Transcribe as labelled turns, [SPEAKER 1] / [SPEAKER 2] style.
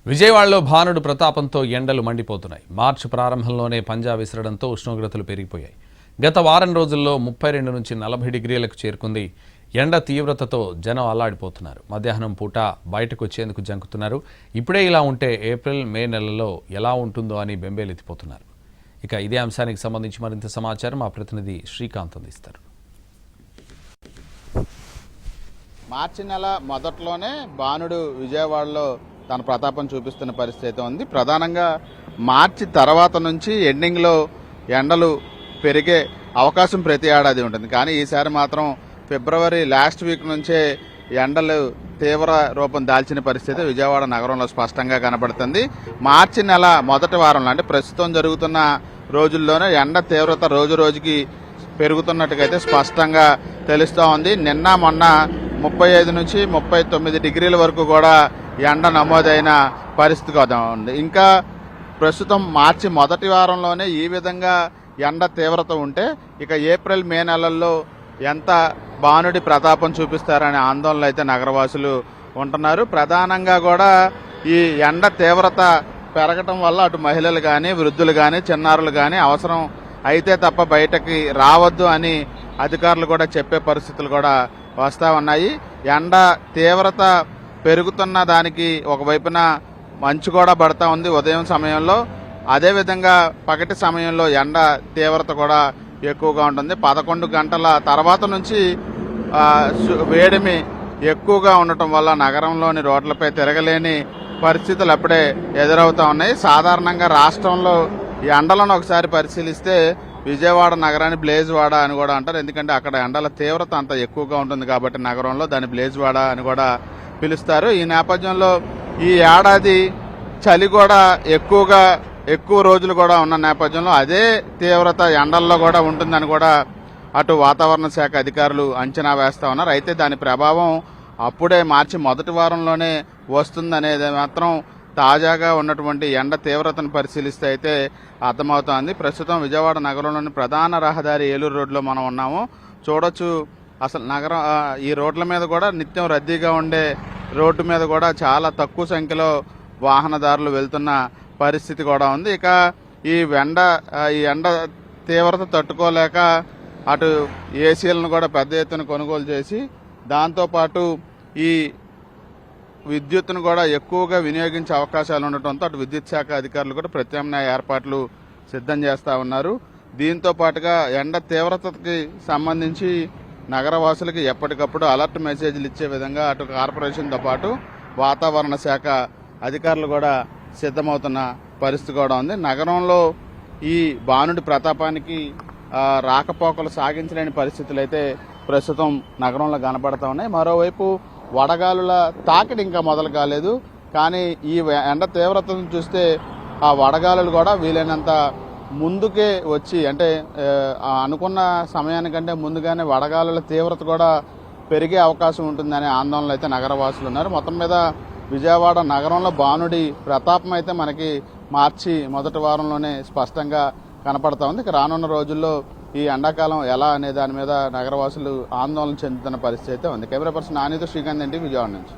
[SPEAKER 1] విజయవాడలో భానుడు ప్రతాపంతో ఎండలు మండిపోతున్నాయి. మార్చి ప్రారంభంలోనే పంజా విసరడంతో ఉష్ణోగ్రతలు పెరిగిపోయాయి. గత వారం రోజుల్లో 32 నుంచి 40 డిగ్రీలకు చేరుకుంది. ఎండ తీవ్రతతో జనం అల్లాడిపోతున్నారు. మధ్యాహ్నం పూట బయటకు వచ్చేందుకు జంకుతున్నారు. ఇప్పుడే ఇలా ఉంటే ఏప్రిల్ మే నెలలో ఎలా ఉంటుందో అని బెంబేలెత్తిపోతున్నారు. ఇక ఇదే అంశానికి సంబంధించి మరింత సమాచారం మా ప్రతినిధి శ్రీకాంత్ అందిస్తారు.
[SPEAKER 2] మార్చి నెల మొదట్లోనే భానుడు విజయవాడలో తన ప్రతాపం చూపిస్తున్న పరిస్థితి ఉంది. ప్రధానంగా మార్చి తర్వాత నుంచి ఎండింగ్లో ఎండలు పెరిగే అవకాశం ప్రతి ఏడాది ఉంటుంది. కానీ ఈసారి మాత్రం ఫిబ్రవరి లాస్ట్ వీక్ నుంచే ఎండలు తీవ్ర రూపం దాల్చిన పరిస్థితి విజయవాడ నగరంలో స్పష్టంగా కనబడుతుంది. మార్చి నెల మొదటి వారంలో అంటే ప్రస్తుతం జరుగుతున్న రోజుల్లోనే ఎండ తీవ్రత రోజు రోజుకి పెరుగుతున్నట్టుగైతే స్పష్టంగా తెలుస్తూ ఉంది. నిన్న మొన్న 35 నుంచి 39 డిగ్రీల వరకు కూడా ఎండ నమోదైన పరిస్థితి ఉంది. ఇంకా ప్రస్తుతం మార్చి మొదటి వారంలోనే ఈ విధంగా ఎండ తీవ్రత ఉంటే ఇక ఏప్రిల్ మే నెలల్లో ఎంత భానుడి ప్రతాపం చూపిస్తారనే ఆందోళనలు అయితే నగరవాసులు ఉంటున్నారు. ప్రధానంగా కూడా ఈ ఎండ తీవ్రత పెరగటం వల్ల అటు మహిళలు కానీ వృద్ధులు కానీ చిన్నారులు కానీ అవసరం అయితే తప్ప బయటకి రావద్దు అని అధికారులు కూడా చెప్పే పరిస్థితులు కూడా వస్తూ ఉన్నాయి. ఎండ తీవ్రత పెరుగుతున్న దానికి ఒకవైపున మంచు కూడా పడతా ఉంది ఉదయం సమయంలో. అదేవిధంగా పగటి సమయంలో ఎండ తీవ్రత కూడా ఎక్కువగా ఉంటుంది. 11 గంటల తర్వాత నుంచి వేడిమి ఎక్కువగా ఉండటం వల్ల నగరంలోని రోడ్లపై తిరగలేని పరిస్థితులు అప్పుడే ఎదురవుతా ఉన్నాయి. సాధారణంగా రాష్ట్రంలో ఎండలను ఒకసారి పరిశీలిస్తే విజయవాడ నగరాన్ని బ్లేజ్వాడ అని కూడా అంటారు. ఎందుకంటే అక్కడ ఎండల తీవ్రత అంత ఎక్కువగా ఉంటుంది కాబట్టి నగరంలో దాన్ని బ్లేజ్వాడ అని కూడా పిలుస్తారు. ఈ నేపథ్యంలో ఈ ఏడాది చలి కూడా ఎక్కువ రోజులు కూడా ఉన్న నేపథ్యంలో అదే తీవ్రత ఎండల్లో కూడా ఉంటుందని కూడా అటు వాతావరణ శాఖ అధికారులు అంచనా వేస్తా ఉన్నారు. అయితే దాని ప్రభావం అప్పుడే మార్చి మొదటి వారంలోనే వస్తుందనేది మాత్రం తాజాగా ఉన్నటువంటి ఎండ తీవ్రతను పరిశీలిస్తే అయితే అర్థమవుతోంది. ప్రస్తుతం విజయవాడ నగరంలోని ప్రధాన రహదారి ఏలూరు రోడ్లో మనం ఉన్నాము. చూడొచ్చు అసలు నగరం ఈ రోడ్ల మీద కూడా నిత్యం రద్దీగా ఉండే రోడ్డు మీద కూడా చాలా తక్కువ సంఖ్యలో వాహనదారులు వెళ్తున్న పరిస్థితి కూడా ఉంది. ఇక ఈ ఎండ తీవ్రత తట్టుకోలేక అటు ఏసీలను కూడా పెద్ద ఎత్తున కొనుగోలు చేసి దాంతోపాటు ఈ విద్యుత్తును కూడా ఎక్కువగా వినియోగించే అవకాశాలు ఉండటంతో అటు విద్యుత్ శాఖ అధికారులు కూడా ప్రత్యామ్నాయ ఏర్పాట్లు సిద్ధం చేస్తూ ఉన్నారు. దీంతో పాటుగా ఎండ తీవ్రతకి సంబంధించి నగరవాసులకి ఎప్పటికప్పుడు అలర్ట్ మెసేజ్లు ఇచ్చే విధంగా అటు కార్పొరేషన్తో పాటు వాతావరణ శాఖ అధికారులు కూడా సిద్ధమవుతున్న పరిస్థితి కూడా ఉంది. నగరంలో ఈ భానుడి ప్రతాపానికి రాకపోకలు సాగించలేని పరిస్థితులు అయితే ప్రస్తుతం నగరంలో కనబడతా ఉన్నాయి. మరోవైపు వడగాలుల తాకిడి ఇంకా మొదలు కాలేదు. కానీ ఈ ఎండ తీవ్రతను చూస్తే ఆ వడగాలులు కూడా వీలైనంత ముందుకే వచ్చి అంటే అనుకున్న సమయానికంటే ముందుగానే వడగాలుల తీవ్రత కూడా పెరిగే అవకాశం ఉంటుందనే ఆందోళనలు అయితే నగరవాసులు ఉన్నారు. మొత్తం మీద విజయవాడ నగరంలో భానుడి ప్రతాపం అయితే మనకి మార్చి మొదటి వారంలోనే స్పష్టంగా కనపడతా ఉంది. ఇక రానున్న రోజుల్లో ఈ ఎండాకాలం ఎలా అనే దాని మీద నగరవాసులు ఆందోళన చెందుతున్న పరిస్థితి అయితే ఉంది. కెమెరా పర్సన్ నానితో శ్రీకాంత్ విజయవాడ నుంచి.